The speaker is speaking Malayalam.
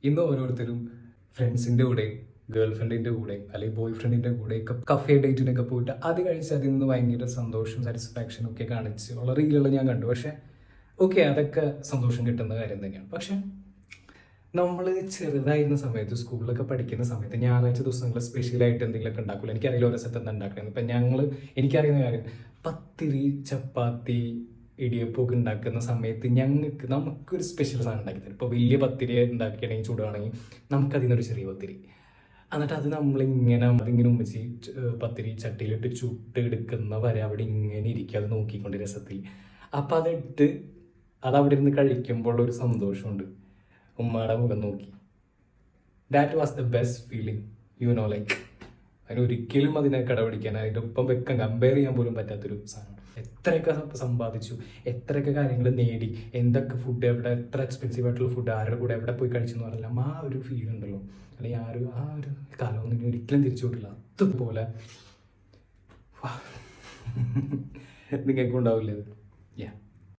ഇന്ന് ഓരോരുത്തരും ഫ്രണ്ട്സിൻ്റെ കൂടെ, ഗേൾ ഫ്രണ്ടിൻ്റെ കൂടെ അല്ലെങ്കിൽ ബോയ് ഫ്രണ്ടിൻ്റെ കൂടെ ഒക്കെ കഫേ ഡേറ്റിനൊക്കെ പോയിട്ട് അത് കഴിച്ച് അതിൽ നിന്ന് ഭയങ്കര സന്തോഷം സാറ്റിസ്ഫാക്ഷനും ഒക്കെ കാണിച്ച് ഉള്ള റീലുകൾ ഞാൻ കണ്ടു. പക്ഷേ ഓക്കെ, അതൊക്കെ സന്തോഷം കിട്ടുന്ന കാര്യം തന്നെയാണ്. പക്ഷേ നമ്മൾ ചെറുതായിരുന്ന സമയത്ത് സ്കൂളിലൊക്കെ പഠിക്കുന്ന സമയത്ത് ഞായറാഴ്ച ദിവസങ്ങളിൽ സ്പെഷ്യലായിട്ട് എന്തെങ്കിലുമൊക്കെ ഉണ്ടാക്കില്ല. എനിക്കറിയില്ല ഓരോ സ്ഥലത്ത് എന്താ ഉണ്ടാക്കുന്നത്. ഇപ്പം എനിക്കറിയുന്ന കാര്യം പത്തിരി, ചപ്പാത്തി, ഇടിയപ്പമൊക്കെ ഉണ്ടാക്കുന്ന സമയത്ത് നമുക്കൊരു സ്പെഷ്യൽ സാധനം ഉണ്ടാക്കി തരും. ഇപ്പോൾ വലിയ പത്തിരി ഉണ്ടാക്കുകയാണെങ്കിൽ ചൂടുകയാണെങ്കിൽ നമുക്കതിൽ നിന്നൊരു ചെറിയ പത്തിരി, എന്നിട്ട് അത് അതിങ്ങനെ ഉമ്മച്ചി പത്തിരി ചട്ടിയിലിട്ട് ചുട്ട് എടുക്കുന്ന വരെ അവിടെ ഇങ്ങനെ ഇരിക്കുക, അത് നോക്കിക്കൊണ്ട് രസത്തിൽ. അപ്പം അതിട്ട് അതവിടെ ഇരുന്ന് കഴിക്കുമ്പോൾ ഒരു സന്തോഷമുണ്ട്. ഉമ്മയുടെ മുഖം നോക്കി, that was the best feeling, like അതിനൊരിക്കലും അതിനെ കടപിടിക്കാൻ, അതിൻ്റെ ഒപ്പം കമ്പയർ ചെയ്യാൻ പോലും പറ്റാത്തൊരു സാധനം. എത്രയൊക്കെ സമ്പാദിച്ചു, എത്രയൊക്കെ കാര്യങ്ങൾ നേടി, എന്തൊക്കെ ഫുഡ് എവിടെ, എത്ര എക്സ്പെൻസീവ് ആയിട്ടുള്ള ഫുഡ് ആരുടെ കൂടെ എവിടെ പോയി കഴിച്ചെന്ന് പറഞ്ഞാൽ ആ ഒരു ഫീൽ ഉണ്ടല്ലോ, അല്ലെങ്കിൽ ആ ഒരു കാലമൊന്നും ഇനി ഒരിക്കലും തിരിച്ചു വിട്ടില്ല. അതുപോലെ നിങ്ങൾക്കും ഉണ്ടാവില്ല ഇത്.